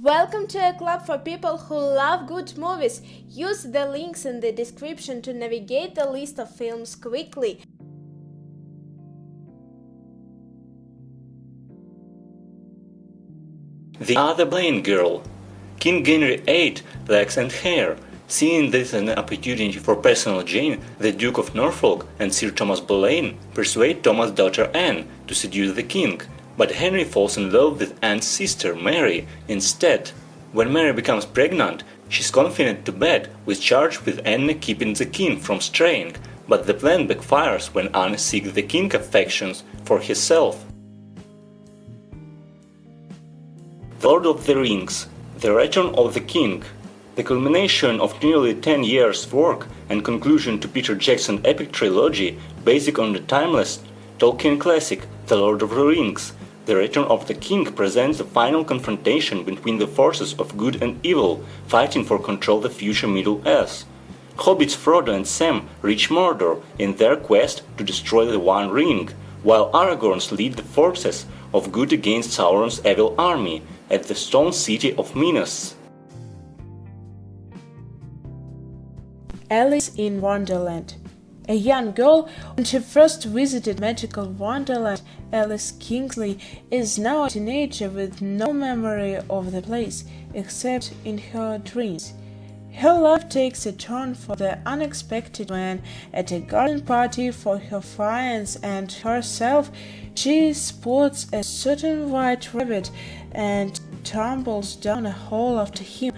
Welcome to a club for people who love good movies. Use the links in the description to navigate the list of films quickly. The Other Boleyn Girl. King Henry VIII lacks an heir. Seeing this as an opportunity for personal gain, the Duke of Norfolk and Sir Thomas Boleyn persuade Thomas' daughter Anne to seduce the king, but Henry falls in love with Anne's sister Mary instead. When Mary becomes pregnant, she's confident to bed with charge with Anne keeping the king from straying, but the plan backfires when Anne seeks the king's affections for herself. The Lord of the Rings. The Return of the King. The culmination of nearly 10 years' work and conclusion to Peter Jackson's epic trilogy based on the timeless Tolkien classic The Lord of the Rings. The Return of the King presents the final confrontation between the forces of good and evil fighting for control of the future Middle-earth. Hobbits Frodo and Sam reach Mordor in their quest to destroy the One Ring, while Aragorn leads the forces of good against Sauron's evil army at the stone city of Minas. Alice in Wonderland. A young girl, when she first visited magical Wonderland, Alice Kingsley is now a teenager with no memory of the place, except in her dreams. Her life takes a turn for the unexpected when, at a garden party for her friends and herself, she spots a certain white rabbit and tumbles down a hole after him.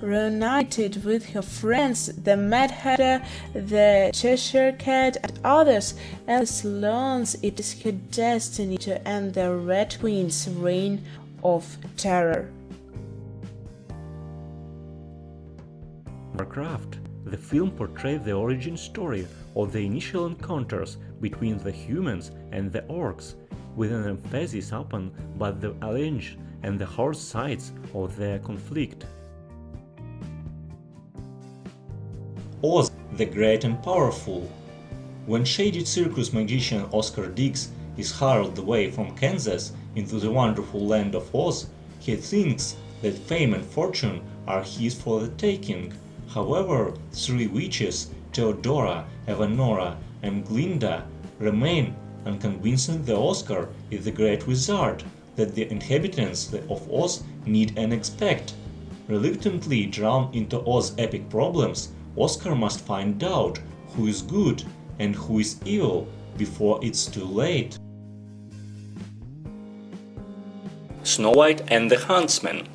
Reunited with her friends, the Mad Hatter, the Cheshire Cat, and others, Alice learns it is her destiny to end the Red Queen's reign of terror. Warcraft. The film portrays the origin story of the initial encounters between the humans and the orcs, with an emphasis upon both the alliance and the hard sides of the conflict. Oz, the Great and Powerful. When shady circus magician Oscar Diggs is hurled away from Kansas into the wonderful land of Oz, he thinks that fame and fortune are his for the taking. However, three witches, Theodora, Evanora, and Glinda, remain unconvincing the Oscar is the great wizard that the inhabitants of Oz need and expect. Reluctantly drawn into Oz's epic problems, Oscar must find out who is good and who is evil before it's too late. Snow White and the Huntsman.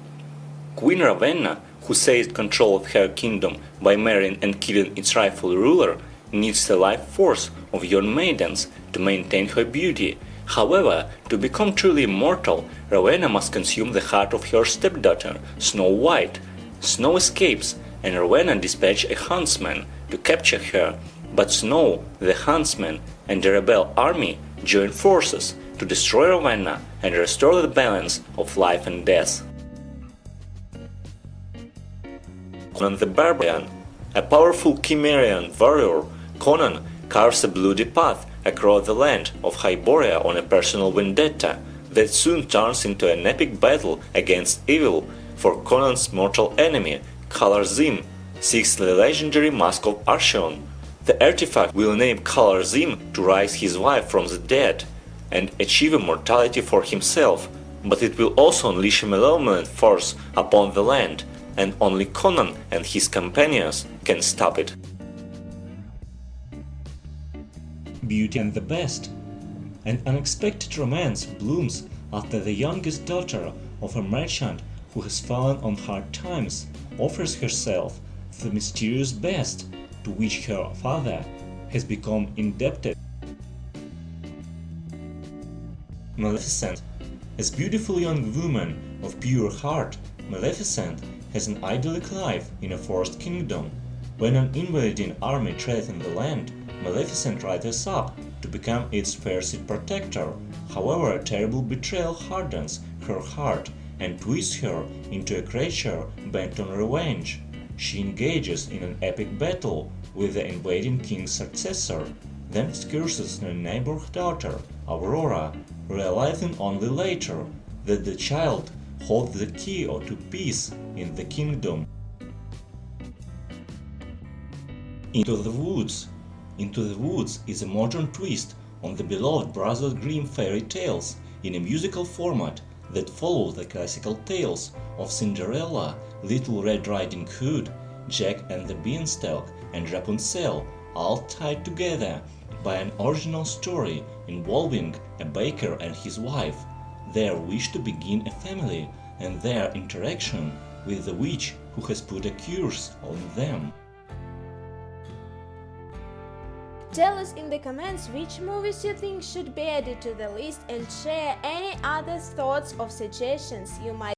Queen Ravenna, who seized control of her kingdom by marrying and killing its rightful ruler, needs the life force of young maidens to maintain her beauty. However, to become truly immortal, Ravenna must consume the heart of her stepdaughter, Snow White. Snow escapes, and Ravenna dispatches a huntsman to capture her, but Snow, the huntsman, and the rebel army join forces to destroy Ravenna and restore the balance of life and death. Conan the Barbarian. A powerful Cimmerian warrior, Conan carves a bloody path across the land of Hyboria on a personal vendetta that soon turns into an epic battle against evil, for Conan's mortal enemy, Khazar-Dûm, seeks the legendary mask of Archeon. The artifact will enable Khazar-Dûm to raise his wife from the dead and achieve immortality for himself, but it will also unleash a malevolent force upon the land, and only Conan and his companions can stop it. Beauty and the Beast. An unexpected romance blooms after the youngest daughter of a merchant who has fallen on hard times offers herself the mysterious Beast, to which her father has become indebted. Maleficent. As beautiful young woman of pure heart, Maleficent has an idyllic life in a forest kingdom. When an invading army threatens the land, Maleficent rises up to become its fearsome protector. However, a terrible betrayal hardens her heart and twists her into a creature bent on revenge. She engages in an epic battle with the invading king's successor, then curses her neighbor's daughter, Aurora, realizing only later that the child holds the key to peace in the kingdom. Into the Woods. Into the Woods is a modern twist on the beloved Brothers Grimm fairy tales in a musical format that follows the classical tales of Cinderella, Little Red Riding Hood, Jack and the Beanstalk, and Rapunzel, all tied together by an original story involving a baker and his wife, their wish to begin a family, and their interaction with the witch who has put a curse on them. Tell us in the comments which movies you think should be added to the list, and share any other thoughts or suggestions you might